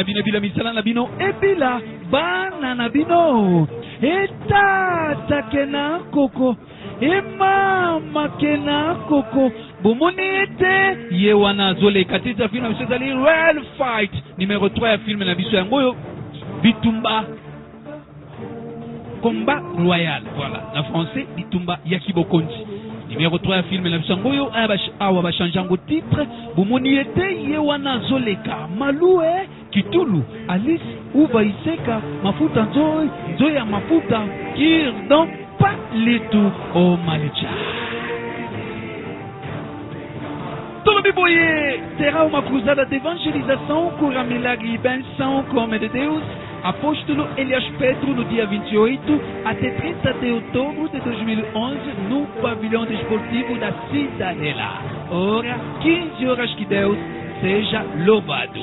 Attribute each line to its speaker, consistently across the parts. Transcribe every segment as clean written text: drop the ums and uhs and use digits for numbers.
Speaker 1: bino bila misala na bino ebila bana na bino etata kena koko emama kena koko bomoni ete ye wana zole katita film na biso ezali Real Fight numéro 3 ya film na biso yango oyo bitumba combat royal, voilà na français bitumba ya kibokonzi numéro 3 ya film na biso yango oyo awa bachangeango titre bomoni ete ye wana zoleka malue kitulu Alice uva iseka mafuta nzoi ya mafuta kirdan pas letu o malicha Tolobiboye terá uma cruzada de evangelização com a milagre e benção como de Deus. Apóstolo Elias Pedro no dia 28 até 30 de outubro de 2011 no pavilhão desportivo da Cidadela. Ora, 15 horas que Deus seja louvado.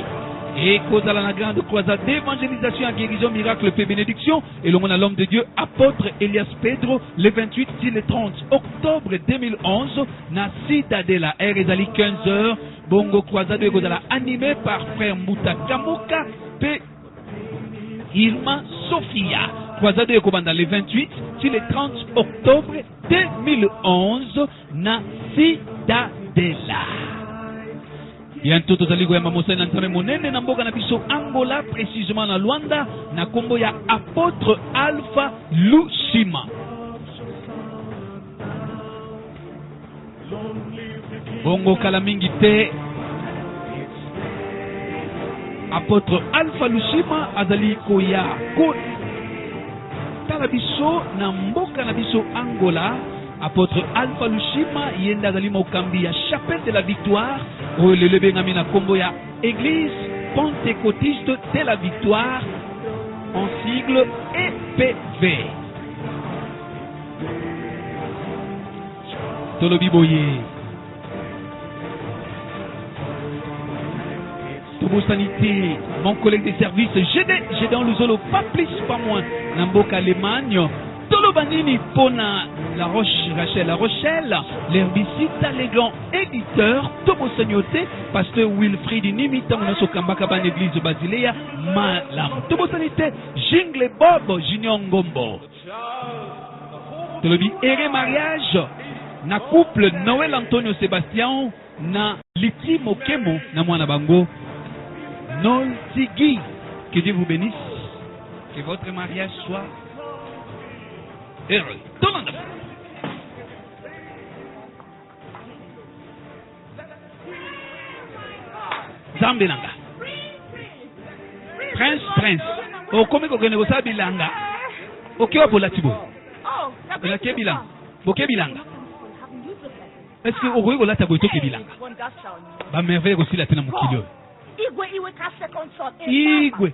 Speaker 1: Et cause à la grande croisade d'évangélisation à guérison, miracle, paix, bénédiction. Et l'homme à l'homme de Dieu, apôtre Elias Pedro, le 28 et le 30 octobre 2011, na Cidadela, Ezali 15h, bongo croisade et cause à la animé par frère Mouta Kamoka, P. Irma Sophia. Croisade et commandant le 28 et le 30 octobre 2011, na Cidadela. Bientôt tozali koyamba mosali na nzambe monene na mboka na biso Angola, précisément na Luanda, na kombo ya apôtre Alpha Lushima. Bongo kala mingi te apôtre Alpha Lushima azali koya ko tala biso na mboka na biso Angola. Apôtre Alpha Lushima yenda azali mokambi ya chapelle de la victoire oyo lelo bengami na kombo ya église pentecôtiste de la victoire en sigle EPV. Tolobi boye Tobo sanité, mon collègue de service j'ai dans le zolo pas plus pas moins Namboka Allemagne. Tolobanini Pona La Rochelle, l'herbicide, les grands éditeurs, Tobo Sagnoté, pasteur Wilfried Nimitan, notre Kambakaban église de Basilea, Malam, Tobo Sanité, Jingle Bob, Junior Ngombo. Tolobi Ere mariage, na couple Noël Antonio Sébastien, na Liti Mokemo, na Mwana Bango, Nol Tigui, que Dieu vous bénisse, que votre mariage soit heureux. Tout le monde. Zambilanga. Prince. O komi ko gene ko sabilanga. O kiwa pola tibo. La kebilanga. Bo kebilanga. Est-ce que o ko la tabo to kebilanga? Ba merveille ko sila tena mukilo. Igwe ka second shot. Igwe.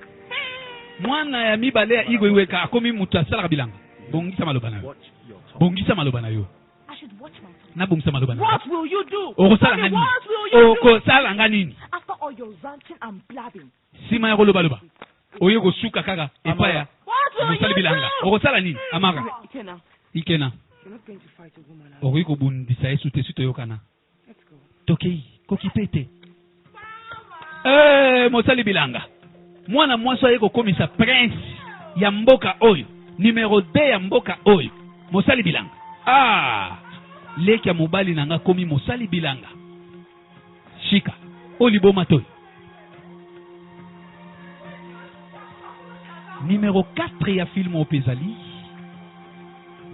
Speaker 1: Mwana ya mibale ya igwe iwe ka komi mutu asala bilanga. Bongisa malobana yo. Bongisa malobana yo. Na bongisa malobana.
Speaker 2: What will you do?
Speaker 1: Okosala ngani? Okosala ngani?
Speaker 2: After all your ranting and blabbing.
Speaker 1: Sima ya koloba loba. Oye ko suka kaka epaya. Musali bilanga. Okosala nini? Amara. Ikena.
Speaker 2: You're not going to fight a woman.
Speaker 1: Oye ko bundisa yesu te suto yokana.
Speaker 2: Let's go.
Speaker 1: Tokei, kokipete. Musali bilanga. Mwana mwasa yeko komisa prince ya mboka oyo. Numéro 2 ya mboka oyo. Mosali bilanga. Leki ya mobali nanga komi mosali bilanga. Shika. Olibo matoy. Numéro 4 ya film au Pezali.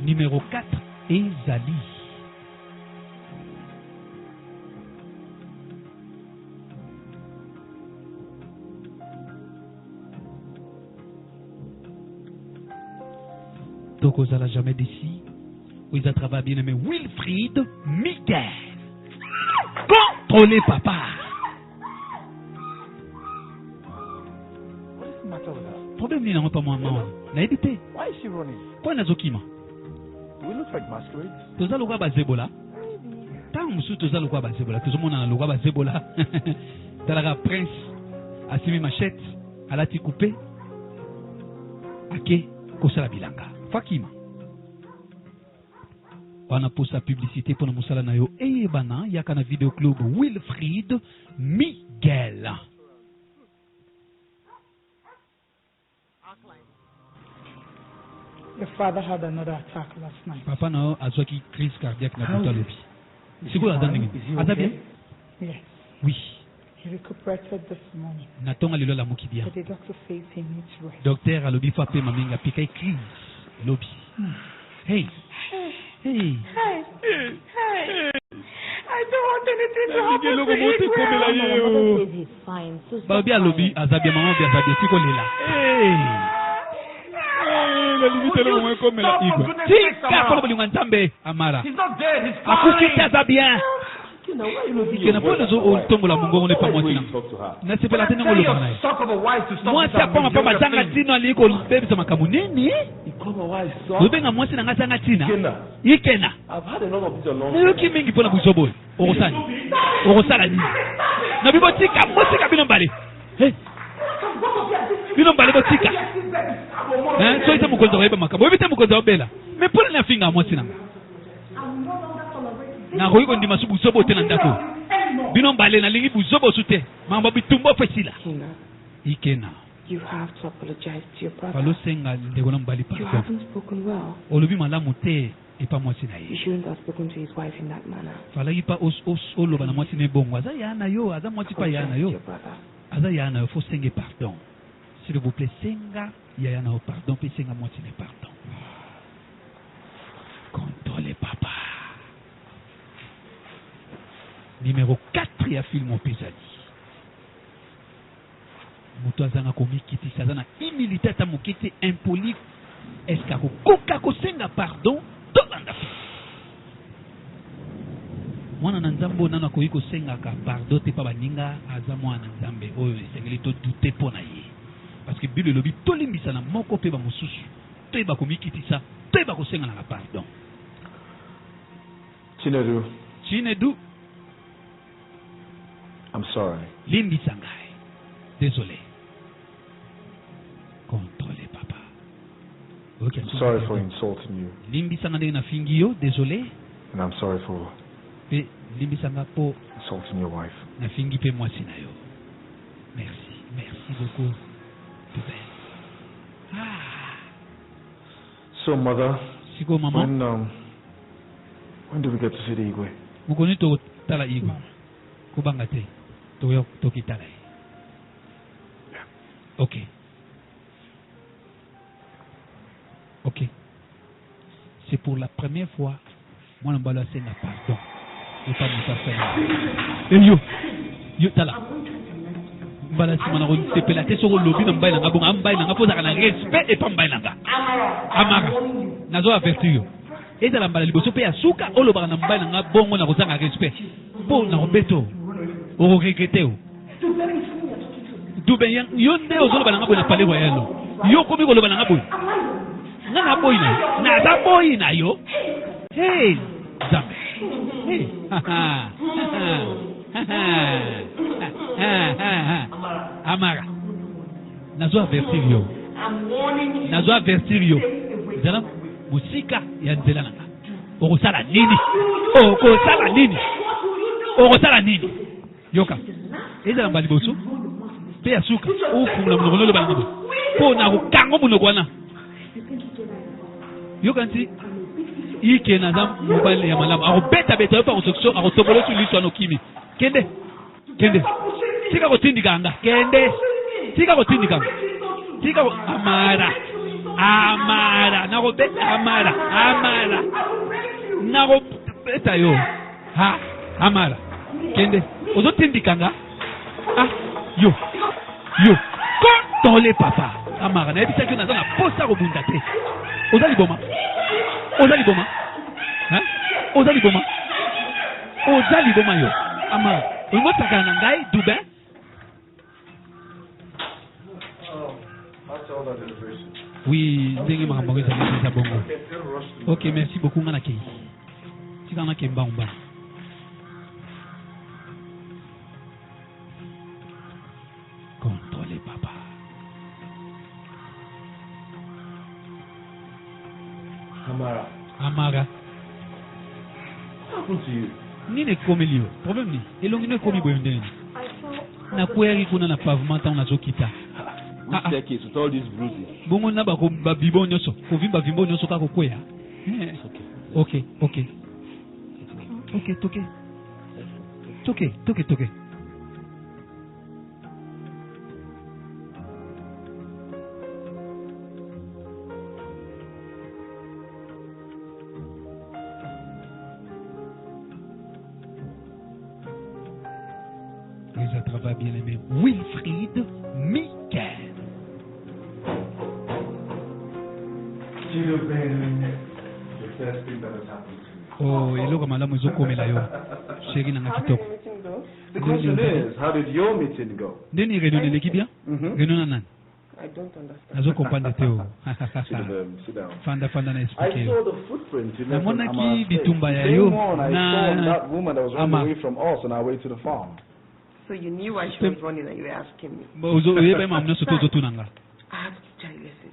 Speaker 1: Numéro 4 Ezali. Donc, on n'a jamais d'ici. Ils ont travaillé bien aimé Wilfried Miguel. Contrôlez papa.
Speaker 3: What is the matter with her?
Speaker 1: Problème n'est pas moi. N'a évité.
Speaker 3: Why is she running?
Speaker 1: Quoi n'a zokima?
Speaker 3: Do we look like masquerades?
Speaker 1: Toza loka ba zebola. Tant musu toza loka ba zebola. Tozo mona loka ba zebola. Talaga prince asimi machette alati coupé. Ake kosala bilanga. Fakima. Wana posa publicité pour musala na yo bana yaka na video club Wilfried Miguel.
Speaker 2: Your father had another attack last night.
Speaker 1: Papa no azwaki crise cardiaque na buta lobi. Siko azangi. Azabia?
Speaker 2: Yes.
Speaker 1: Oui.
Speaker 2: He recuperated this morning.
Speaker 1: Natonga lelo la muki bien.
Speaker 2: But the doctor says he needs rest.
Speaker 1: Docteur alobi fa pe maminga pika crise lobi. Hey. Hey.
Speaker 2: I don't want anything to happen to him.
Speaker 4: He's fine.
Speaker 1: Babi alobi azabia maman bi azabia siko lela. Hey. La limite le moins comme la igwe. Tika kwa bolinga nzambe Amara.
Speaker 3: He's not dead. He's
Speaker 1: Akukita azabia. Kena pole zo ontombola mungongo ne pa mwasi na. Na sepela tena ngolo bana. Mwasi akoma pa matanga tino aliko bebisa makamu nini? Ubenga mwasi na ngasa ngatina. Ikena.
Speaker 3: I've had enough of this alone.
Speaker 1: Yoki mingi pona buzobo. Okosani. Okosala ni. Na bibotika mwasi bino mbale. Hey. Bino mbale botika. So ite mukonza weba makamu. Webite mukonza wabela. Me pole na finga mwasi na. Na koyiko ndima su buzobo te na ndako. Bino mbale na lingi buzobo sute. Mamba bitumbo fesila. Ikena.
Speaker 2: You have to apologize to your brother.
Speaker 1: Falo senga ndeko na mbali
Speaker 2: You
Speaker 1: pardon.
Speaker 2: haven't spoken well.
Speaker 1: Olobi malamu te epa mwasi na
Speaker 2: You
Speaker 1: ye.
Speaker 2: shouldn't have spoken to his wife in that manner.
Speaker 1: Fala ipa oloba na mwasi ne bongo. Aza yana yo, aza mwasi pa yana
Speaker 2: Apologize to
Speaker 1: yo.
Speaker 2: your brother.
Speaker 1: Aza yana yo, faut senga pardon. S'il vous plaît, senga ya yana yo pardon, puis senga mwasi ne pardon. Contrôlez papa. Numéro 4 ya film opezali. Mutu azanga komikitisa aza na humilité ata mokete impoli eske akokoka kosenga pardon tolanda pe mwana na nzambe nano akoki kosengaka pardon te pa baninga aza mwana na nzambe oyo esengeli todute mpo na ye parce que bible elobi tolimbisana moko mpe bamosusu toyeba komikitisa toyeba kosenganaka pardon. Chinedu,
Speaker 3: I'm sorry.
Speaker 1: limbisa ngai, désolé. Contrôlez papa. Okay,
Speaker 3: I'm sorry for insulting you.
Speaker 1: limbisa nga ndenge na fingi yo, désolé.
Speaker 3: And I'm sorry for
Speaker 1: Pe limbisa nga po
Speaker 3: insulting your wife.
Speaker 1: na fingi pe mwasi na yo. Merci beaucoup. Tout belle.
Speaker 3: So, Mother,
Speaker 1: Siko mama,
Speaker 3: when do we get to see the Igwe?
Speaker 1: mukoni to tala igwe. Kubanga te. Toyo tokitala. Okay. Ok. C'est pour la première fois, moi, je vais faire pardon. Et pas mon faire. Et yo, tala. Mbala si mana on se pelate sur le lobby n'ambaye nanga bon ambaye nanga posa kana respect et pas ambaye nanga. Amara. Nazo avertir yo. Et dans la mbala liboso pe asuka olo bana ambaye nanga bongo na kozanga respect. Bon na robeto. O regretter o. Duben yo nde ozolo bana ngabo na pale royalo. Yo komi ko lo bana ngabo. Nga boy na za boy na yo. Hey, zambe. Hey. Amara. Nazo avertir yo. Zala musika ya nzela nanga. Okosala nini? Yoka. Ezala mbali boso. Pe asuka. Ofungula mnono lo bana ngabo. Po na kokango munoko wana. Yoka nti ike na za mobile ya malamu akobeta yo pa construction akotobolo su liso anokimi kende tika kotindika anga kende tika kotindika tika amara nakobeta amara nakobeta yo ha amara kende ozotindika nga yo kontole papa amara na ebisaki naza na posa kobunda te ozali boma hein ozali boma yo ama ngotaka na ngai duben oui ndenge makambo ezali bongo. Ok, merci beaucoup ngana kei tika na kemba umba contrôlez papa. Amara.
Speaker 3: What happened to you?
Speaker 1: Nini komelio? Problème ni. Elongi ne komi boyondeni. Na kweri kuna na pavement on azokita.
Speaker 4: this staircase with all these bruises.
Speaker 1: bongo na ba bibo nyoso kovimba vimbo nyoso kako kwea. Okay. Okay, toke. Les attrapa bien aimé Wilfried Michael.
Speaker 3: The best thing that has happened to me.
Speaker 1: Oh, eloko malamu ezokomela yo. Sheri nanga kitoko.
Speaker 3: The question is, how did your meeting go?
Speaker 1: Ndeni réunion eleki bien? Réunion na nani?
Speaker 2: I don't understand.
Speaker 1: Nazo comprendre te o.
Speaker 3: Sit down.
Speaker 1: Fanda na
Speaker 3: I
Speaker 1: expliquer.
Speaker 3: saw the footprint you left on
Speaker 1: Namonaki
Speaker 3: Ama's face.
Speaker 1: bitumba ya
Speaker 3: Same
Speaker 1: yo
Speaker 3: one I saw
Speaker 1: na
Speaker 3: that woman that was running
Speaker 1: Ama.
Speaker 3: away from us on our way to the farm.
Speaker 2: So you knew why she was running and you were asking me.
Speaker 1: Ozo yeba mamna soto zotunanga.
Speaker 2: I have to tell you, listen.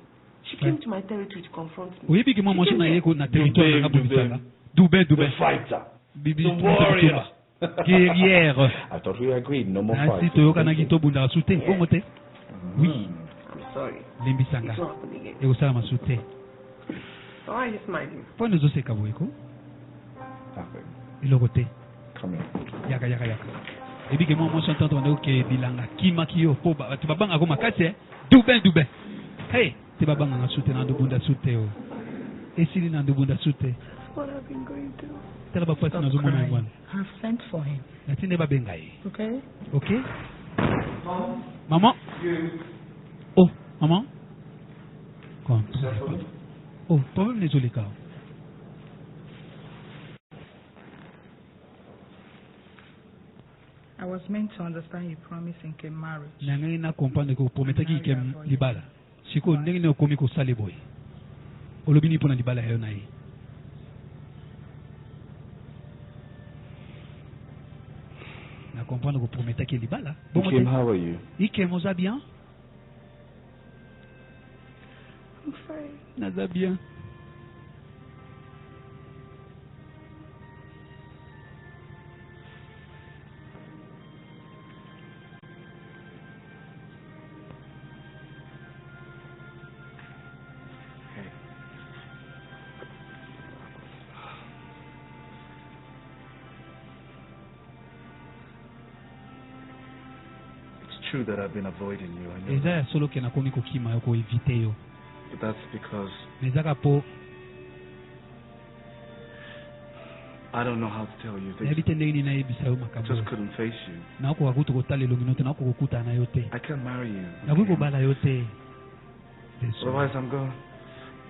Speaker 2: She came to my territory to confront me.
Speaker 1: Oyebi ki mwa na yeko na territoire na bubisanga. Dube.
Speaker 3: The fighter.
Speaker 1: Bibi
Speaker 3: The warrior.
Speaker 1: guerrière.
Speaker 3: I thought we agreed, no more
Speaker 1: Nasi
Speaker 3: fighting.
Speaker 1: toyoka na kito bunda sute. Bongo te. Oui.
Speaker 2: I'm sorry.
Speaker 1: Limbisanga.
Speaker 2: It's not happening again.
Speaker 1: Ekosala masute.
Speaker 2: So why are you smiling?
Speaker 1: Po nezoseka boyeko.
Speaker 3: Nothing.
Speaker 1: Eloko te.
Speaker 3: Come here.
Speaker 1: Yaka. Ebike mwa mwasi entente wanda oke bilanga kima kiyo po batu babanga ko makase. Dube. Hey, te babanga na sute na ndubunda sute o. Esili na ndubunda sute.
Speaker 2: That's what I've been going through.
Speaker 1: Tela bapasi na zomona ngwana.
Speaker 2: I've sent for him.
Speaker 1: Natinde babenga ye.
Speaker 2: Okay?
Speaker 1: Okay? Maman? Oh, maman? Quoi? Oh, problème désolé car.
Speaker 2: I was meant to understand you promising him marriage.
Speaker 1: Nangai na comprendre ko prometaki ke libala. Siko ndenge ne okomi ko sale boy. Olobi ni pona libala yo na ye. Na comprendre ko prometaki libala.
Speaker 3: Kim, how are you?
Speaker 1: Ikem oza bien?
Speaker 2: I'm fine.
Speaker 1: Naza bien.
Speaker 3: It's true that I've been avoiding you. I know.
Speaker 1: Eza ya solo ke nakomi kokima yo ko éviter yo.
Speaker 3: But that's because
Speaker 1: Ezaka po
Speaker 3: I don't know how to tell you.
Speaker 1: nayebi te ndenge nini nayebisa yo
Speaker 3: I
Speaker 1: makambo.
Speaker 3: just couldn't face you.
Speaker 1: Nakoka kutu kotala elongi no te nakoka kokuta na yo te.
Speaker 3: I can't marry you.
Speaker 1: Nakoki kobala yo te.
Speaker 3: Otherwise, I'm going.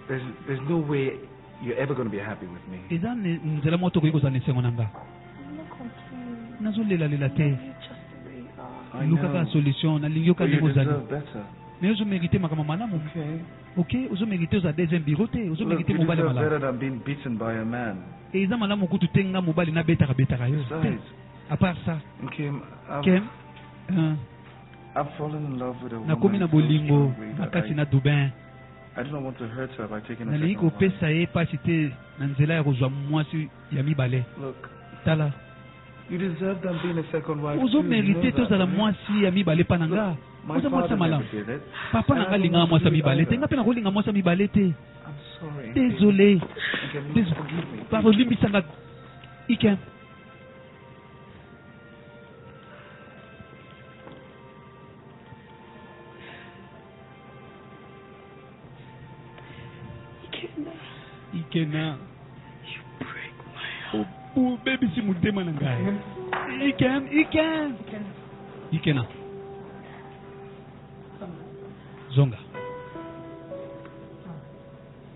Speaker 3: There's no way you're ever going to be happy with me.
Speaker 1: Eza nzela moko tokoki kozala na esengo na nga.
Speaker 2: I'm not complaining.
Speaker 1: Nazolela te.
Speaker 2: You're just the way you are.
Speaker 3: I
Speaker 1: Lukaka
Speaker 3: know.
Speaker 1: solution nalingi
Speaker 3: But
Speaker 1: okande
Speaker 3: you
Speaker 1: kozali.
Speaker 3: deserve better.
Speaker 1: Mais ozomérite makambo malamu.
Speaker 3: Okay.
Speaker 1: Ok, ozomérite oza deuxième bureau te.
Speaker 3: Look,
Speaker 1: Ozomérite
Speaker 3: you
Speaker 1: mobali
Speaker 3: deserve better
Speaker 1: malamu.
Speaker 3: than being beaten by a man.
Speaker 1: Eza malamu kutu te nga mobali nabetaka yo.
Speaker 3: Besides,
Speaker 1: À part ça,
Speaker 3: Kim,
Speaker 1: Kem,
Speaker 3: I've fallen in love with a woman.
Speaker 1: nakomi na
Speaker 3: so
Speaker 1: bolingo
Speaker 3: strongly
Speaker 1: na
Speaker 3: that
Speaker 1: kati na Dubin.
Speaker 3: I do not want to hurt her by taking a
Speaker 1: Nalingi
Speaker 3: second wife.
Speaker 1: kopesa ye pasi te na nzela ya kozwa mwasi ya mibale.
Speaker 3: Look,
Speaker 1: Tala,
Speaker 3: you deserve than being a second wife.
Speaker 1: ozomérite te ozala mwasi ya mibale pa na nga.
Speaker 3: My
Speaker 1: Oza mwasi
Speaker 3: father
Speaker 1: ya malamu.
Speaker 3: never did it.
Speaker 1: Papa na nga alingaka mwasi ya mibale te. Nga mpe nakolinga mwasi ya mibale te.
Speaker 3: I'm sorry.
Speaker 1: Désolé.
Speaker 3: Okay, please forgive me.
Speaker 1: Pardon, limbisanga. Ikem. Ikena.
Speaker 2: You break my heart.
Speaker 1: Oh, baby si mutema na ngai. Ikem. Ikena. Zonga.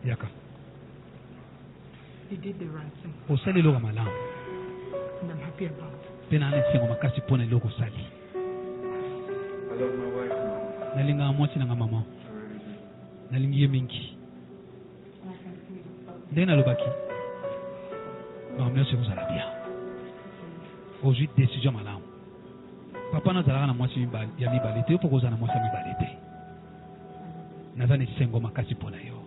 Speaker 1: Yaka.
Speaker 2: You did the right thing,
Speaker 1: Osali eloko malamu.
Speaker 2: and I'm happy about it.
Speaker 1: Mpe na esengo makasi mpona eloko osali.
Speaker 3: I love my wife now.
Speaker 1: Nalingaka mwasi nanga mama.
Speaker 3: I really do.
Speaker 1: Nalingi ye mingi. Ndenge nalobaki. Makambo nyonso ekozala bien. Ozwi décision malamu. Papa nazalaka na mwasi ya mibale te, yo mpo kozala na mwasi ya mibale te. Naza na esengo makasi mpona yo.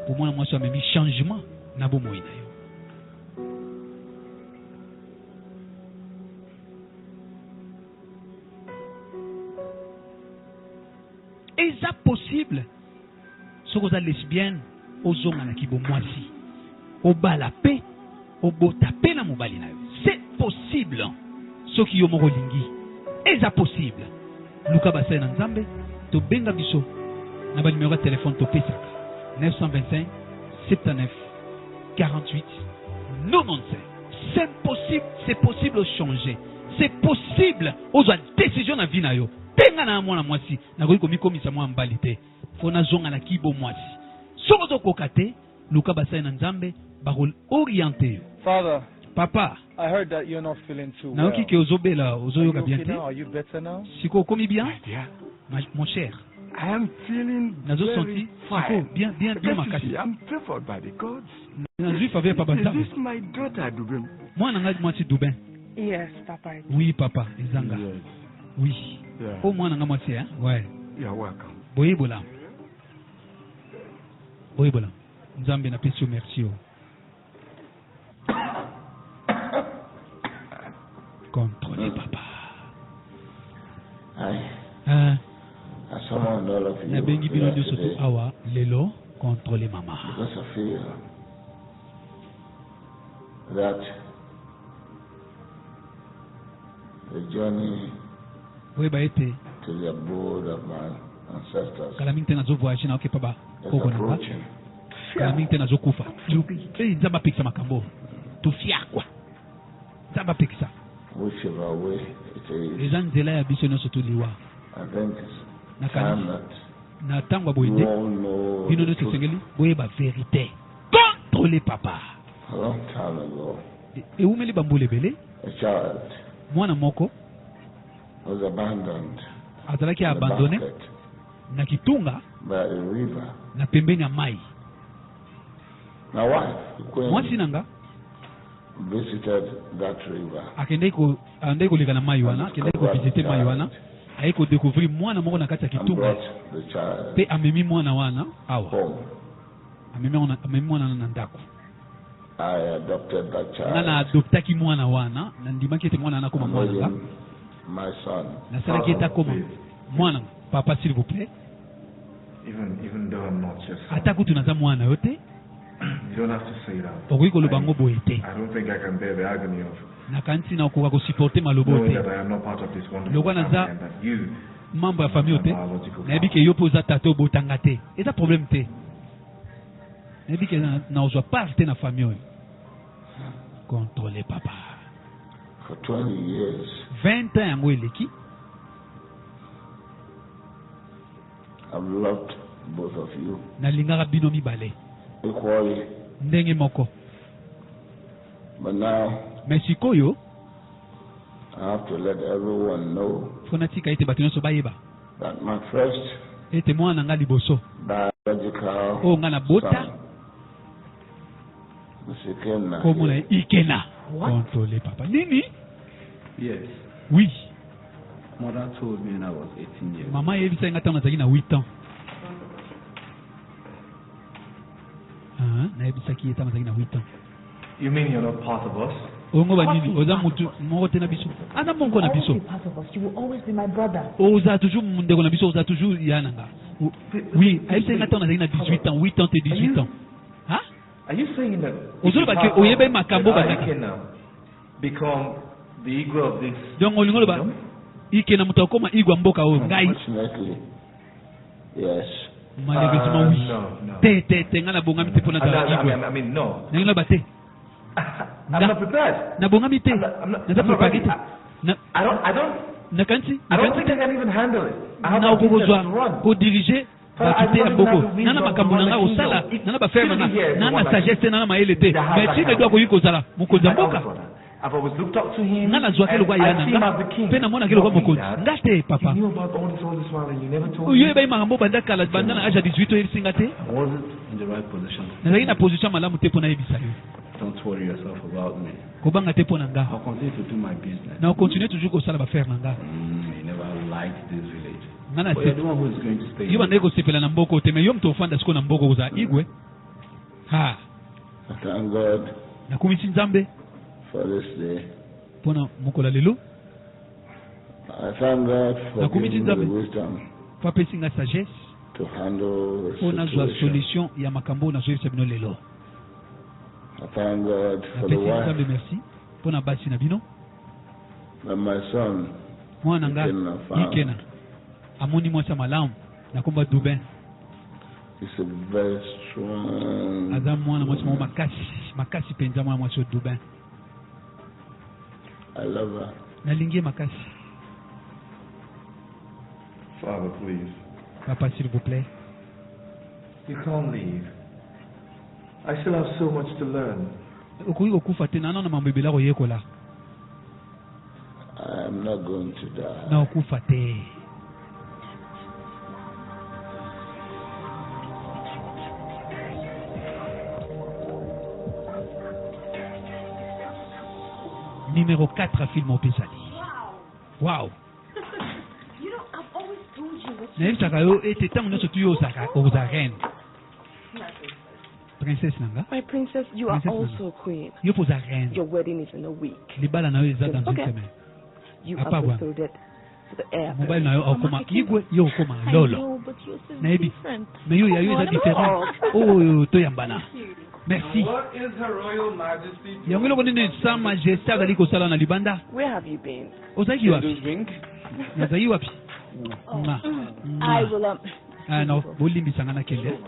Speaker 1: Pomona mwasi amemi changement na bomoi na yo. eza possible soki oza lesbienne ozonga na kibomwasi obala pe obota pe na mobali na yo. C'est possible soki yo moko lingi eza possible. Luka basai na nzambe tobenga biso na ba numéro de téléphone topesaka 925 79 48 95. C'est possible de changer. C'est possible ozwa décision na vie na yo. Tenga na mwana mwasi na koyi komikomisa mwa mbali te. Fona zonga na kibo mwasi. Soko zo kokate luka basai na nzambe barol orienter.
Speaker 4: Father,
Speaker 1: Papa,
Speaker 4: I heard that you're not feeling too
Speaker 1: na
Speaker 4: well.
Speaker 1: oki ke ozobela ozoyoka bien te.
Speaker 4: Are you better now?
Speaker 1: Siko komi bien?
Speaker 3: My dear,
Speaker 1: Mon cher.
Speaker 3: I am feeling
Speaker 1: Nazo
Speaker 3: very
Speaker 1: senti
Speaker 3: fine.
Speaker 1: siko bien
Speaker 3: Can't you
Speaker 1: makasi.
Speaker 3: see, I'm favored by the gods.
Speaker 1: Nazo faveur papa
Speaker 3: Is
Speaker 1: nzambe.
Speaker 3: this my daughter, Dubem?
Speaker 1: Mwana nga mwasi Dubin.
Speaker 2: Yes, Papa.
Speaker 1: Oui papa, ezanga. Oui.
Speaker 3: Yeah.
Speaker 1: Oh mwana nga mwasi hein? Ouais.
Speaker 3: You're welcome.
Speaker 1: Boyebola. Boyebola. Nzambe na pesi yo merci yo. Contrôlez papa.
Speaker 5: I summoned all of you
Speaker 1: Nabengi bino
Speaker 5: here
Speaker 1: nyonso
Speaker 5: today
Speaker 1: to awa lelo contrôlez mama.
Speaker 5: because I feel that the journey
Speaker 1: Boyeba ete
Speaker 5: to the abode of my ancestors
Speaker 1: kala mingi te nazo voyage na oke paba
Speaker 5: is
Speaker 1: koko na nga.
Speaker 5: approaching.
Speaker 1: Kala mingi te nazo kufa. Nzamba pekisa makambo. Tufiakwa. Nzamba pekisa.
Speaker 5: Whichever way it is,
Speaker 1: Eza nzela ya biso nyonso toliwa.
Speaker 5: I think it's
Speaker 1: Na
Speaker 5: time
Speaker 1: kanisa.
Speaker 5: that
Speaker 1: Na tango
Speaker 5: we
Speaker 1: boyende.
Speaker 5: all know
Speaker 1: Bino
Speaker 5: the
Speaker 1: nyonso
Speaker 5: truth.
Speaker 1: sengeli boyeba vérité. Contrôlez papa.
Speaker 5: A long time ago,
Speaker 1: Eumeli bambule bele.
Speaker 5: a child
Speaker 1: Mwana moko
Speaker 5: was abandoned
Speaker 1: azalaki
Speaker 5: in a
Speaker 1: abandonné
Speaker 5: basket
Speaker 1: na kitunga
Speaker 5: by a river.
Speaker 1: na pembeni ya mai.
Speaker 5: My wife, the queen,
Speaker 1: Mwasi nanga
Speaker 5: visited that river.
Speaker 1: akendeki koleka na mai wana, akendeki kovisite mai wana, aye kodécouvrir mwana moko na kati ya
Speaker 5: And
Speaker 1: kitunga
Speaker 5: brought the child
Speaker 1: pe amemi mwana wana awa.
Speaker 5: home.
Speaker 1: Amemi mwana na ndako.
Speaker 5: I adopted that
Speaker 1: Nga na
Speaker 5: child.
Speaker 1: adoptaki mwana wana na ndimaki ete mwana wana koma
Speaker 5: I'm
Speaker 1: mwana nga.
Speaker 5: raising my son.
Speaker 1: Nasalaki ete akoma mwana papa s'il vous plaît.
Speaker 6: Even though I'm not your son,
Speaker 1: Ata kutu naza mwana yo te.
Speaker 6: you don't have to say that.
Speaker 1: Okoki koloba ngo boye te.
Speaker 6: I don't think I can bear the agony of
Speaker 1: Nakanisi na okoka kosupporte malobo
Speaker 6: knowing
Speaker 1: te.
Speaker 6: that I am not part of this wonderful
Speaker 1: Lokwa
Speaker 6: family
Speaker 1: naza
Speaker 6: and that you
Speaker 1: mambo ya famille te.
Speaker 6: are biological
Speaker 1: Nayebi ke yo mpe oza tata obotanga te. Eza problème te. Nayebi ke na ozwa part te na famille oyo. Contrôlez papa.
Speaker 5: For 20 years,
Speaker 1: 20 ans yango eleki.
Speaker 5: I've loved both of you
Speaker 1: Nalingaka bino mibale.
Speaker 5: equally.
Speaker 1: Ndenge moko.
Speaker 5: But now,
Speaker 1: Mais sikoyo
Speaker 5: I have to let everyone know
Speaker 1: fona tika ete bato nyonso bayeba
Speaker 5: that my first
Speaker 1: ete mwana nga liboso
Speaker 5: biological
Speaker 1: oyo nga na bota
Speaker 5: son, Mr. Kenna,
Speaker 1: komona ye Ikena. Contrôlez papa. Nini?
Speaker 7: Yes.
Speaker 1: Oui.
Speaker 7: Mother told me when I was 18 years.
Speaker 1: Mama yebisa nga ntango nazalaki na 8 ans. Nayebisaki ye ntango nazalaki na 8 ans.
Speaker 6: You mean you're not part of us?
Speaker 1: Ongo banini oza mutu moko te na biso. Aza mongo na biso.
Speaker 2: Part of us. You will always be my brother.
Speaker 1: Oza toujours ndeko na biso, oza toujours ya nanga. Oui, ayebisa nga ntango nazalaki na 18 ans, 8 ans te 18 ans. Ha?
Speaker 6: Are you saying that
Speaker 1: Ozoloba ke oyeba makambo bazaka.
Speaker 6: become the ego of this?
Speaker 1: Donc olingo loba Ikena mutu akoma igwa mboka oyo ngai.
Speaker 5: unfortunately, yes.
Speaker 1: Malheureusement oui.
Speaker 6: No.
Speaker 1: Te nga na bongami te pona za igwe.
Speaker 6: I mean, no.
Speaker 1: Nangi loba te.
Speaker 6: I'm not prepared.
Speaker 1: Na bongami te.
Speaker 6: I'm
Speaker 1: Naza
Speaker 6: not
Speaker 1: prepare
Speaker 6: ready.
Speaker 1: te. Na
Speaker 6: I don't
Speaker 1: nakansi
Speaker 6: think I can even handle it. I have
Speaker 1: na
Speaker 6: a business to
Speaker 1: okozwa
Speaker 6: run.
Speaker 1: kodirige bato te ya mboko nana makambo na nga osala nana bafere na nga nana sagesse te nana mayele te mais ti nedo akoki kozala mokonzi ya mboka
Speaker 6: I've always looked up to him.
Speaker 1: nga nazwaki lokwa ya
Speaker 6: I
Speaker 1: na
Speaker 6: see him
Speaker 1: nga
Speaker 6: as the king.
Speaker 1: mpe namonaki lokwa mokonzi
Speaker 6: Dad,
Speaker 1: nga te
Speaker 6: you
Speaker 1: papa
Speaker 6: knew about all this while and you never told
Speaker 1: oyo
Speaker 6: me.
Speaker 1: ebai makambo banda kala banda na age ya 18 oyebisinga te
Speaker 7: I wasn't in the right position.
Speaker 1: nazalaki na position malamu te mpo nayebisa yo
Speaker 7: Don't worry yourself about me.
Speaker 1: kobanga te mpo na nga
Speaker 7: I'll continue to do my business.
Speaker 1: na okontinue toujours kosala bafere na nga
Speaker 7: You never liked this village.
Speaker 1: nga na
Speaker 7: But you're the one who is going to stay.
Speaker 1: yo bandaki kosepela na mboko te mais yo moto ofanda siko na mboko kozala igwe ha
Speaker 5: I thank God
Speaker 1: nakumisi nzambe
Speaker 5: for this day.
Speaker 1: mpona mokolo lelo
Speaker 5: I thank God for
Speaker 1: Nakumisi
Speaker 5: giving me the
Speaker 1: nzambe.
Speaker 5: wisdom
Speaker 1: po apesi nga sagesse
Speaker 5: to handle the
Speaker 1: mpona zwa
Speaker 5: situation.
Speaker 1: solution ya makambo nazoyebisa bino lelo.
Speaker 5: I thank God for the
Speaker 1: Napesi nzambe
Speaker 5: wife
Speaker 1: merci mpona basi na bino.
Speaker 5: that my son
Speaker 1: Mwana nga Ikena amoni mwasi ya malamu nakomba Dubin.
Speaker 5: is a very strong.
Speaker 1: Aza mwana mwasi mwa makasi penza mwana mwasi wa Dubin.
Speaker 5: I love her.
Speaker 1: Nalingie makasi.
Speaker 6: Father, please.
Speaker 1: Papa, s'il vous plaît.
Speaker 6: You can't leave. I still have so much to learn.
Speaker 1: Okoki kokufa te nana na mambo ebela koyekola.
Speaker 5: I'm not going to die.
Speaker 1: Na okufa te. Numéro 4 film au Pesali. Wow.
Speaker 8: You know, I've always told you what
Speaker 1: Naebisaka yo ete ntango nyonso tu yo oza reine. Princesse nanga.
Speaker 8: My princess, you are
Speaker 1: Princess
Speaker 8: also a queen.
Speaker 1: Yo poza reine.
Speaker 8: Your wedding is in a week.
Speaker 1: Libala na yo eza dans une
Speaker 8: Okay.
Speaker 1: semaine.
Speaker 8: You
Speaker 1: Apa
Speaker 8: have
Speaker 1: bwana?
Speaker 8: betrothed to the air.
Speaker 1: Mobile na yo okoma igwe yo okoma lolo.
Speaker 8: No, but yours is
Speaker 1: Naebi.
Speaker 8: different.
Speaker 1: Mais yo ya yo eza différent. Oh to yambana. Merci.
Speaker 6: What is Her Royal Majesty?
Speaker 1: Yango loko nini sa majesté azali kosala na libanda?
Speaker 8: Where have you been?
Speaker 1: Ozaki wapi? Nazali wapi? Ma.
Speaker 8: I will,
Speaker 1: Ah non, bolimbisanga na kende.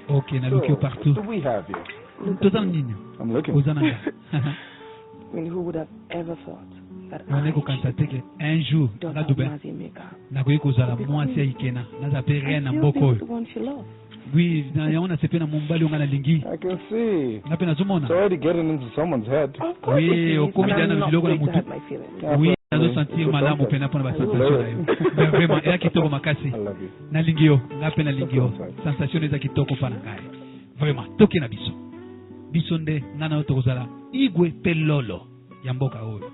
Speaker 1: Ok, naluki partout.
Speaker 4: What do we have here?
Speaker 1: Tozana nini?
Speaker 4: I'm looking.
Speaker 1: Ozananga.
Speaker 8: I mean, who would have ever thought that
Speaker 1: Wane kokanisa teke un jour
Speaker 8: daughter
Speaker 1: nga
Speaker 8: of
Speaker 1: Dubin
Speaker 8: Mazi Meka
Speaker 1: nakoki kozala mwasi ya Ikena naza pe reine na mboka
Speaker 8: be
Speaker 1: oyo.
Speaker 8: the one she loves?
Speaker 1: Oui, na yango nasepe na mobali onga nalingi.
Speaker 4: I can see.
Speaker 1: Nga mpe nazomona.
Speaker 4: It's already getting into someone's head.
Speaker 8: Of course
Speaker 1: Oui,
Speaker 8: it is,
Speaker 1: okomi
Speaker 8: and
Speaker 1: dia na
Speaker 8: I'm not
Speaker 1: biloko na
Speaker 8: quick to
Speaker 1: mutu.
Speaker 8: hurt my feelings.
Speaker 4: Yeah,
Speaker 1: Oui,
Speaker 4: but
Speaker 1: nazosentir
Speaker 4: it's
Speaker 1: malamu
Speaker 4: something.
Speaker 1: mpena mpona
Speaker 4: I
Speaker 1: basensation
Speaker 4: love
Speaker 1: na yo.
Speaker 4: it.
Speaker 1: Mais vraiment eza kitoko makasi.
Speaker 4: I love you.
Speaker 1: Nalingi yo, nga mpe nalingi yo. Sensation eza kitoko mpa na ngai. Vraiment, toke na biso. Biso nde nga na yo tokozala igwe mpe lolo ya mboka oyo.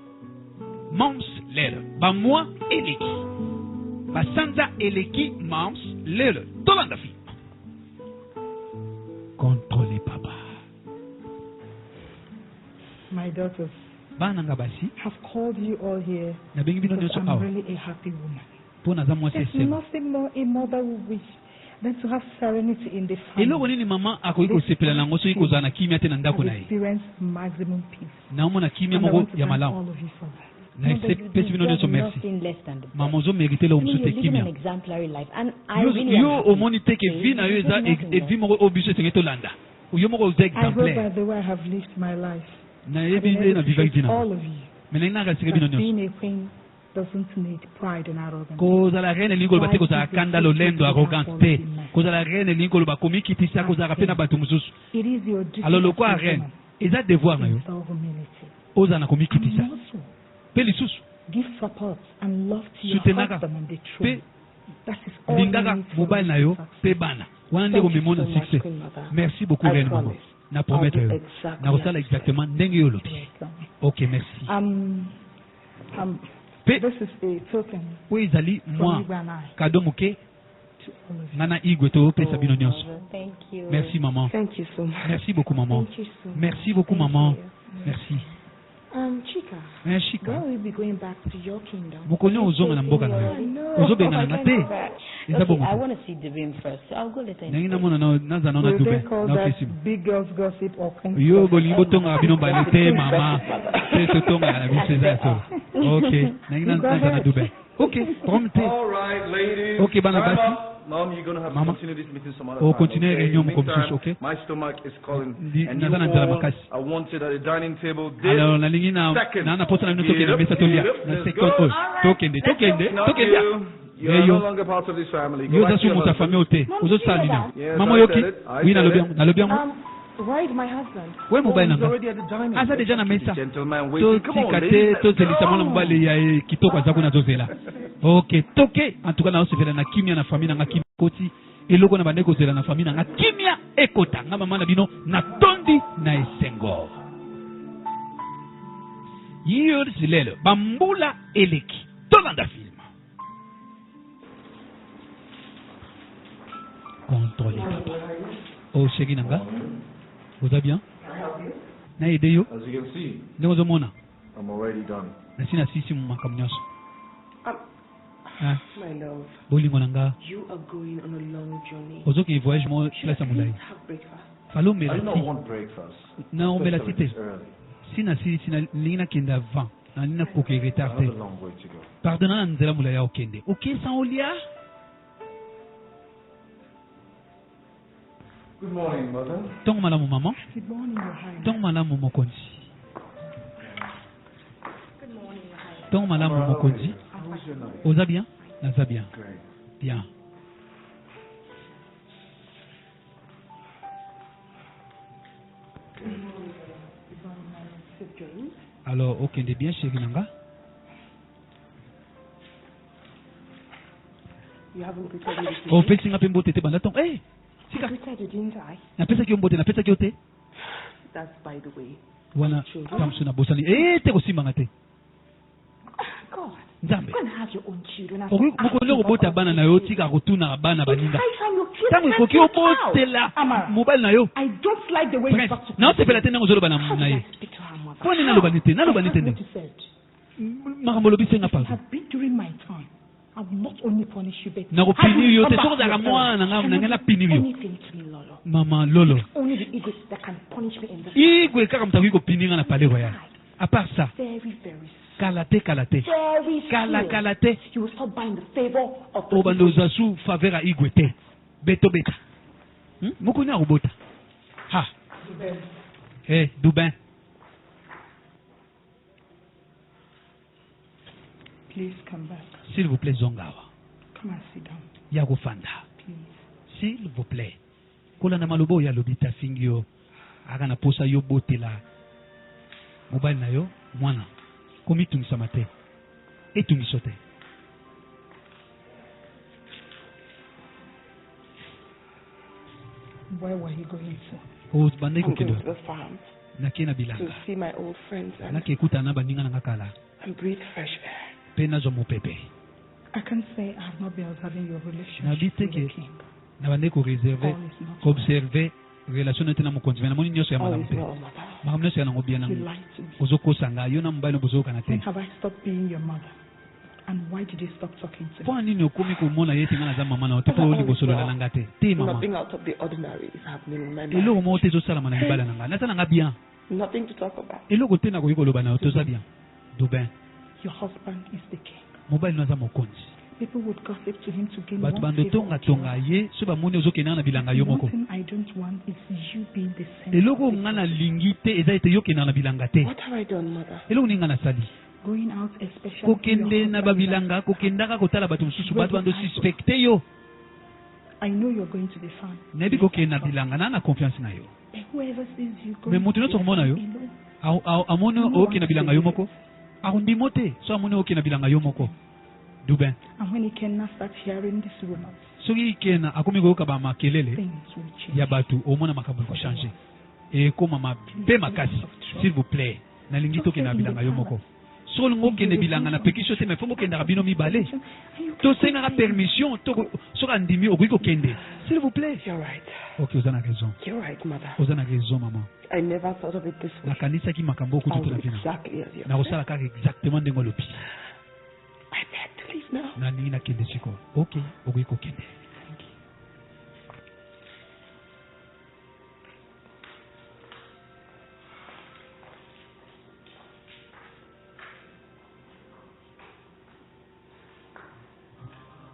Speaker 1: Mams lelo bamwa eleki basanza eleki mams lelo tolanda fi contrôler papa.
Speaker 9: My daughters,
Speaker 1: Bana nga basi
Speaker 9: have called you all here
Speaker 1: nabengi bino
Speaker 9: because
Speaker 1: nyonso
Speaker 9: I'm
Speaker 1: awa
Speaker 9: really a happy woman.
Speaker 1: mpo naza mwasi
Speaker 9: There's
Speaker 1: esengo.
Speaker 9: nothing more a mother would wish than to have serenity in the family.
Speaker 1: Eloko nini mama akoki kosepela nango soki kozala na kimia te na ndako na ye.
Speaker 9: Experience maximum peace.
Speaker 1: naomona kimia
Speaker 9: And I
Speaker 1: moko
Speaker 9: want to
Speaker 1: ya
Speaker 9: thank
Speaker 1: malamu
Speaker 9: all of you for that.
Speaker 1: na pesi bino nyonso merci. Mama ozomérite lelo mosusu te kimia. Yo omoni te ke vi na yo eza evi moko oyo biso esengeli tolanda. Yo moko oza
Speaker 9: I hope by
Speaker 1: exemplaire.
Speaker 9: the way I have lived my life,
Speaker 1: nayebi
Speaker 9: I've been
Speaker 1: nde na
Speaker 9: able to
Speaker 1: vivaki
Speaker 9: show
Speaker 1: tina
Speaker 9: all of you
Speaker 1: me nalingi nakalisika bino
Speaker 9: that
Speaker 1: nyonso.
Speaker 9: being a queen doesn't need pride and arrogance.
Speaker 1: kozala reine elingi koloba te kozala kanda lolendo arrogance te. kozala reine elingi koloba komikitisa kozalaka mpe na bato mosusu.
Speaker 9: It is your duty
Speaker 1: alors
Speaker 9: as
Speaker 1: lokwa
Speaker 9: a
Speaker 1: reine
Speaker 9: woman
Speaker 1: eza devoir na yo
Speaker 9: to humility.
Speaker 1: ozala na komikitisa
Speaker 9: And also
Speaker 1: mpe lisusu
Speaker 9: give support and love to your
Speaker 1: soutenaka
Speaker 9: husband on the
Speaker 1: mpe
Speaker 9: throne. That is all you
Speaker 1: lingaka
Speaker 9: need for
Speaker 1: mobali na
Speaker 9: us
Speaker 1: yo
Speaker 9: to
Speaker 1: mpe bana wana nde
Speaker 8: Thank you
Speaker 1: komemona
Speaker 8: so much,
Speaker 1: succès.
Speaker 8: Queen Mother.
Speaker 1: Merci beaucoup
Speaker 8: I
Speaker 1: reine mama
Speaker 8: promise.
Speaker 1: na promettre
Speaker 8: I'll do
Speaker 1: yo
Speaker 8: exactly
Speaker 1: nakosala
Speaker 8: as you
Speaker 1: exactement ndenge yo olobi.
Speaker 9: success.
Speaker 1: Ok merci. Pe
Speaker 9: This is a token
Speaker 1: oyo ezali
Speaker 9: from
Speaker 1: mwa
Speaker 9: Igwe and I
Speaker 1: kado moke
Speaker 9: to all of you.
Speaker 1: nga na igwe topesa bino nyonso.
Speaker 8: Thank you.
Speaker 1: Merci maman.
Speaker 8: Thank you so much.
Speaker 1: Merci beaucoup maman.
Speaker 8: Thank you so much.
Speaker 1: Merci beaucoup maman. Merci.
Speaker 9: Chika,
Speaker 1: Shika
Speaker 9: when will we be going back to your kingdom?
Speaker 1: mokonyo ozonga na mboka na yo ozobengana na te eza bongo te.
Speaker 8: want to see Devin first. I'll go later.
Speaker 1: ndenge namona naza naona
Speaker 9: Will they
Speaker 1: Dubin
Speaker 9: call
Speaker 1: naokesima
Speaker 9: that big girls gossip or
Speaker 1: yo bolingi botongaka bino mbale te mama te totongaka na biso eza ya solo. Ok ndenge naza na Dubin. Ok prome te.
Speaker 3: All right, ladies.
Speaker 1: Ok bana
Speaker 3: Time
Speaker 1: basi
Speaker 3: up. Mom, you're gonna have to
Speaker 1: Mama.
Speaker 3: continue this meeting some other
Speaker 1: Oh,
Speaker 3: time.
Speaker 1: continue
Speaker 3: okay?
Speaker 1: réunion
Speaker 3: Meantime,
Speaker 1: comme ça, okay?
Speaker 3: My stomach is calling.
Speaker 1: Di-
Speaker 3: And you
Speaker 1: naza na njala
Speaker 3: all
Speaker 1: makasi.
Speaker 3: are wanted at the dining table this
Speaker 1: alors nalingi
Speaker 3: second.
Speaker 1: na posa na bino tokende mesa tolia na
Speaker 3: Let's
Speaker 1: seconde
Speaker 3: go.
Speaker 1: oyo tokende
Speaker 3: Not
Speaker 1: tokende
Speaker 3: you. You are
Speaker 1: Yo.
Speaker 3: no longer part of this family.
Speaker 1: yo
Speaker 3: Go
Speaker 1: oza
Speaker 3: back to
Speaker 1: su
Speaker 3: your
Speaker 1: moto ya
Speaker 3: husband.
Speaker 1: famille oyo te ozosala nini awa?
Speaker 3: Yes,
Speaker 1: mama
Speaker 3: I
Speaker 1: oyoki
Speaker 3: said it. I
Speaker 1: wi
Speaker 3: said
Speaker 1: nalobi yango
Speaker 9: Where is my husband?
Speaker 1: we mobali
Speaker 3: He's
Speaker 1: nanga
Speaker 3: already at the dining
Speaker 1: aza deja na mesa
Speaker 3: Gentleman, waiting. Come on,
Speaker 1: totika
Speaker 3: ladies.
Speaker 1: te
Speaker 3: Let's
Speaker 1: tozelisa mwana
Speaker 3: go.
Speaker 1: mobali ya kitoko aza kuna azozela. Ok toke antuka naosepela na kimia na famille nanga kimia ekoti eloko na bande kozela na famille nanga kimia ekota nga mama na bino na tondi na esengo yirsi lelo bambula eleki tolanda film contrôle papa o sheki nanga oza bien na ede yo
Speaker 6: As you can see,
Speaker 1: ndenge ozomona
Speaker 6: I'm already done.
Speaker 1: nasi na sisi mu makambo nyonso.
Speaker 8: My love,
Speaker 1: bolingo nanga
Speaker 8: you are going on a long journey.
Speaker 1: ozoki voyage mo place
Speaker 8: Please
Speaker 1: mulai
Speaker 8: have breakfast.
Speaker 1: falo
Speaker 6: I
Speaker 1: mela
Speaker 6: do not
Speaker 1: ti
Speaker 6: want breakfast.
Speaker 1: na omela
Speaker 6: especially
Speaker 1: ti te
Speaker 6: this early.
Speaker 1: sina lingina kende avant na nina koke
Speaker 6: I
Speaker 1: retard
Speaker 6: have
Speaker 1: te
Speaker 6: a long way to go.
Speaker 1: pardonna na nzela mulai ya okende okesa olia.
Speaker 6: Good morning, Mother.
Speaker 1: Tongo malamu maman.
Speaker 9: Good morning, Your Highness.
Speaker 1: Tongo malamu mokonzi.
Speaker 9: Good morning, Your Highness.
Speaker 1: Tongo malamu
Speaker 6: How are
Speaker 1: mokonzi.
Speaker 6: you? How's your night?
Speaker 1: Oza bien? Naza bien.
Speaker 6: Great.
Speaker 1: Bien. Alors, okende bien chéri nanga.
Speaker 8: You haven't prepared me this
Speaker 1: Opesi nga pe mbote te banda tongo. Eh!
Speaker 8: I
Speaker 1: Sika.
Speaker 8: prepared it, didn't I?
Speaker 1: Napesa ki yo mbote, napesa ki yo te.
Speaker 8: That's by the way.
Speaker 1: Wana tamsu na bosani. Eh, te kosimanga te.
Speaker 8: God,
Speaker 1: Nzambe.
Speaker 8: go and have your own children.
Speaker 1: Okoki okobota bana na yo tika kotuna bana baninga. Tango ekoki
Speaker 8: I
Speaker 1: obotela mobali na yo.
Speaker 8: don't like the way you
Speaker 1: Prince,
Speaker 8: talk to
Speaker 1: na osepela te ndenge ozoloba
Speaker 8: How
Speaker 1: na
Speaker 8: did
Speaker 1: ye.
Speaker 8: I speak to her mother?
Speaker 1: Poni naloba ni te, naloba ni te
Speaker 8: I heard
Speaker 1: ndenge.
Speaker 8: what you said.
Speaker 1: Makambo olobi senga
Speaker 9: If it
Speaker 1: pardon.
Speaker 9: had been during my time, I would not only punish you, but
Speaker 1: nakopinir yo te
Speaker 9: come
Speaker 1: soko
Speaker 9: back to
Speaker 1: ozalaka
Speaker 9: your
Speaker 1: mwana
Speaker 9: parents.
Speaker 1: nanga napinir yo
Speaker 8: Anything to me, Lolo.
Speaker 1: mama lolo
Speaker 8: Only the ego that can punish me in this.
Speaker 1: igwe kaka moto akoki kopinir nga na palais royal à part ça
Speaker 8: Very, very
Speaker 1: kala te
Speaker 8: very slow.
Speaker 1: kala te
Speaker 8: You will start buying the favor of the
Speaker 1: obanda ozwa su faveur ya igwe te beto beta mokoni akobota ha dubin
Speaker 9: Please come back.
Speaker 1: s'il vous plaît zongawa
Speaker 9: Come and sit down,
Speaker 1: ya kofanda
Speaker 9: please.
Speaker 1: s'il vous plaît kolanda maloba oyo alobi tafingi yo aka na posa yo botela mobali na yo mwana komitungisama te etungiso te
Speaker 9: Where were you going to?
Speaker 1: obandaki
Speaker 8: I'm going
Speaker 1: kokende
Speaker 8: to the farm
Speaker 1: nake na
Speaker 8: to
Speaker 1: bilanga
Speaker 8: see my old friends and
Speaker 1: nake ekutana na baninga nanga kala
Speaker 8: breathe fresh air.
Speaker 1: mpe nazwa mopepe
Speaker 9: I can't say I have not been observing your
Speaker 1: na
Speaker 9: relationship
Speaker 1: bi te
Speaker 9: with the
Speaker 1: ke
Speaker 9: king.
Speaker 1: na bandeki koreserve
Speaker 9: All is not
Speaker 1: koobserve relation no te na mokonzi me namoni nyonso ya
Speaker 8: All
Speaker 1: malamu
Speaker 8: is
Speaker 1: te
Speaker 8: well, mother.
Speaker 1: makambo nyonso ya nango bia
Speaker 9: You
Speaker 1: nango
Speaker 9: lied to me.
Speaker 1: ozokosanga yo na mobali no bozokana
Speaker 9: When
Speaker 1: te
Speaker 9: have I stopped being your mother? And why did you stop talking to me?
Speaker 1: mpo nini okomi komona ye te nga naza mama na yo te mpo libosolola na nga te te mama
Speaker 8: Nothing out of the ordinary is happening in my life.
Speaker 1: eloko moko te ezosalama na mibala na nga naza na nga bien
Speaker 8: Nothing to talk about.
Speaker 1: eloko te nakoki koloba na yo toza bien dubin
Speaker 9: Your husband is the king.
Speaker 1: mobali no aza mokonzi
Speaker 9: People would gossip to him to gain
Speaker 1: bato
Speaker 9: one favor or
Speaker 1: bandotongatonga
Speaker 9: two.
Speaker 1: ye so bamoni ozokendanga na bilanga yo
Speaker 9: One
Speaker 1: moko
Speaker 9: thing I don't want is you being the center
Speaker 1: eloko
Speaker 9: of the
Speaker 1: nga
Speaker 9: conversation.
Speaker 1: nalingi te eza ete yokendanga na bilanga te
Speaker 8: What have I done, mother?
Speaker 1: eloko nini nga nasali
Speaker 9: Going out especially
Speaker 1: kokende na babilanga kokendaka kotala bato mosusu bato bandosuspekte yo
Speaker 9: I know you're going to the farm.
Speaker 1: nayebi kokende na bilanga na na confiance na yo
Speaker 9: But whoever sees you
Speaker 1: me
Speaker 9: going
Speaker 1: moto
Speaker 9: to
Speaker 1: nyonso
Speaker 9: the
Speaker 1: komona yo
Speaker 9: farm alone,
Speaker 1: amoni okende na bilanga yo moko akondimo te so amoni okende na bilanga yo moko dubin
Speaker 9: and when he cannot start hearing these rumors,
Speaker 1: soki ikena akomi koyoka bamakelele
Speaker 9: things will change.
Speaker 1: ya bato omona makambo ekochange ekoma mabe makasi s'il vous plaît nalingi tokende na bilanga yo moko soki olingi okende bilanga na pekisi yo te me fo bokendaka bino mibale tosengaka permission soki andimi okoki kokende s'il vous plaît
Speaker 8: You're right.
Speaker 1: ok oza na raison
Speaker 8: You're right, mother.
Speaker 1: oza na raison mama
Speaker 8: I never thought of it this way.
Speaker 1: nakanisaki makambo okuti
Speaker 8: I'll
Speaker 1: te
Speaker 8: do
Speaker 1: na vina
Speaker 8: exactly as you said.
Speaker 1: nakosala kaka exactement ndenge olobi
Speaker 8: I have to leave now.
Speaker 1: nalingi nakende siko ok okoki kokende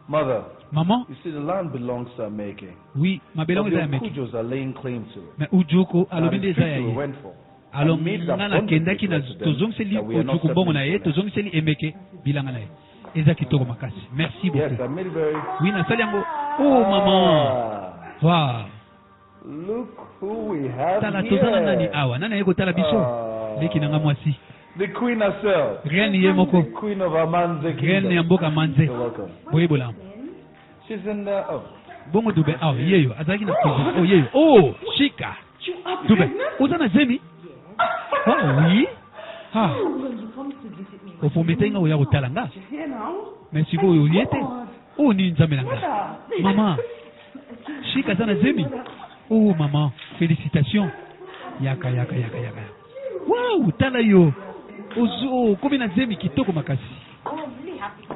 Speaker 6: Mother,
Speaker 1: maman
Speaker 6: you see, the land belongs to Ameke.
Speaker 1: oui mabelongo
Speaker 6: But
Speaker 1: eza ya
Speaker 6: the
Speaker 1: meki
Speaker 6: Kujos are laying claim to it.
Speaker 1: me ujuku
Speaker 6: Now,
Speaker 1: alobi
Speaker 6: the
Speaker 1: nde eza ya
Speaker 6: people we
Speaker 1: ye
Speaker 6: went for.
Speaker 1: alo
Speaker 6: I made
Speaker 1: nga
Speaker 6: that
Speaker 1: nakendaki na
Speaker 6: abundantly clear to them
Speaker 1: tozongiseli
Speaker 6: that we are not
Speaker 1: ojuku mbongo na ye
Speaker 6: settling for
Speaker 1: tozongiseli emeke bilanga na ye eza kitoko makasi merci
Speaker 6: Yes,
Speaker 1: beaucoup
Speaker 6: I made it very.
Speaker 1: oui nasali yango oh maman
Speaker 6: Ah,
Speaker 1: wow
Speaker 6: look who we have
Speaker 1: tala toza na nani
Speaker 6: here.
Speaker 1: awa nani aye kotala biso
Speaker 6: Ah,
Speaker 1: leki nanga mwasi
Speaker 6: the queen herself.
Speaker 1: reine ye moko
Speaker 6: The queen of Amanze
Speaker 1: reine ya
Speaker 6: Kingdom.
Speaker 1: mboka manze
Speaker 6: You're welcome.
Speaker 1: boyebolamu
Speaker 6: She's in the. Oh.
Speaker 1: bongo dube awa yeyo azalaki na cuisine oh yeyo oh shika dube oza na zemi ah oui ah ofomete nga oya kotala nga mais sikoyo oye te oyo nini nzambe na nga mama shika aza na zemi oh mama félicitation yaka wow tala yo okomi na zemi kitoko makasi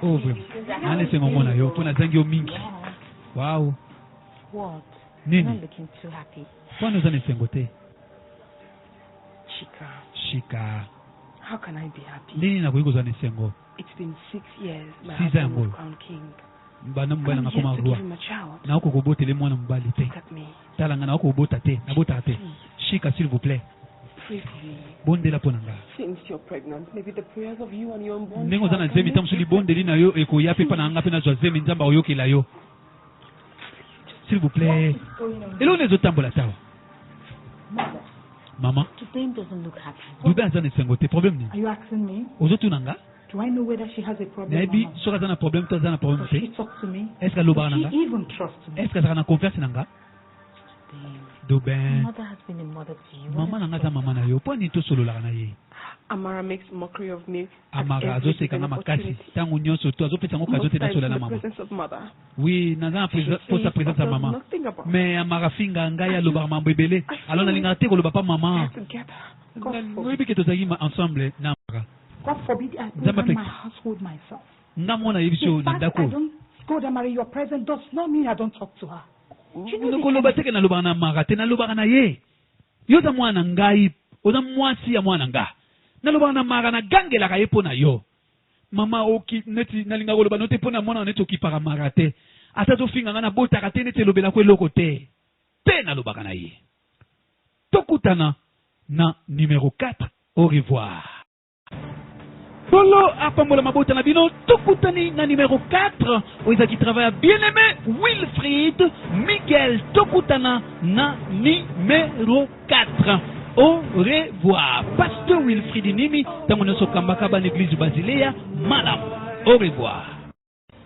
Speaker 1: Oh, vraiment. Allez, c'est mon yo. Pour Nazangio Minki. Wow.
Speaker 8: What?
Speaker 1: Nini?
Speaker 8: You're not looking too happy.
Speaker 1: Pour nous en Sengote.
Speaker 8: Chika, how can I be happy?
Speaker 1: Nini na kuiko za Sengo?
Speaker 8: It's been 6 years. My
Speaker 1: 6
Speaker 8: husband
Speaker 1: ans.
Speaker 8: was crowned king.
Speaker 1: Mbana mbana
Speaker 8: I'm
Speaker 1: na
Speaker 8: here
Speaker 1: koma
Speaker 8: to
Speaker 1: roi.
Speaker 8: give him a child.
Speaker 1: Na uko kubotele mwana mbali te.
Speaker 8: Look at me.
Speaker 1: Talanga na uko kubota te. Na bota te. Shika s'il vous plaît.
Speaker 8: Pray for me.
Speaker 1: Bonde la ponanga.
Speaker 8: Since you're pregnant, maybe the prayers of you and your unborn
Speaker 1: Ndenge
Speaker 8: child
Speaker 1: zana
Speaker 8: can
Speaker 1: zemi
Speaker 8: make
Speaker 1: tamsuli bonde lina yo eko yape pa na nga pe na zemi nzamba oyoke la yo. S'il vous plaît. Elo nezo tambola tawa. Maman.
Speaker 8: Today doesn't look happy.
Speaker 1: Duba zana Sengote problem ni.
Speaker 9: Are you asking me?
Speaker 1: Ozotu nanga?
Speaker 9: Do I know whether she has a problem?
Speaker 1: Nabi
Speaker 9: or not?
Speaker 1: soka zana problem to zana problem
Speaker 9: Does she
Speaker 1: te.
Speaker 9: talk to me?
Speaker 1: Est-ce que loba
Speaker 9: Does
Speaker 1: nanga?
Speaker 9: she even trust me?
Speaker 1: Est-ce que zana confiance nanga? Duben.
Speaker 8: Mother has been a mother to you.
Speaker 1: Mama nanga za mama na yo. Po ni to solo la na ye.
Speaker 8: Amara makes mockery of me.
Speaker 1: Amara azoseka nga makasi tangu nyonso to azopesa ngo kazo te nasola na mama.
Speaker 8: Presence of mother.
Speaker 1: Oui, naza pour sa présence à maman. Mais Amara finga ngai aloba mambo ebele. Alors na linga te ko loba pa mama. Oui, bi ke to zagi ensemble na Amara.
Speaker 9: God forbid I
Speaker 1: Zamba
Speaker 9: program
Speaker 1: flex.
Speaker 9: my household myself.
Speaker 1: Nga mona yebiso
Speaker 9: The
Speaker 1: na
Speaker 9: fact I
Speaker 1: ndako.
Speaker 9: don't go to marry your present does not mean I don't talk to her.
Speaker 1: Ko loba te ke na loba na Amara te na loba na ye. Yo za mwana ngai, oza mwasi ya mwana nga. Na loba na Amara na gangela ka yepo na yo. Mama oki neti na linga ko loba note pona mwana neti okipaka Amara te. Ata to finga nga na bota ka te neti lobela ko eloko te. Te na loba na ye. Tokutana na numéro 4. Au revoir. Solo apambola mabota na bino tokutani na numéro 4 oiza qui travaille bien aimé Wilfried Miguel tokutana na numéro 4. Au revoir. Pasteur Wilfried Nimi tango nyonso kambaka ba l'église Basilea malam. Au revoir.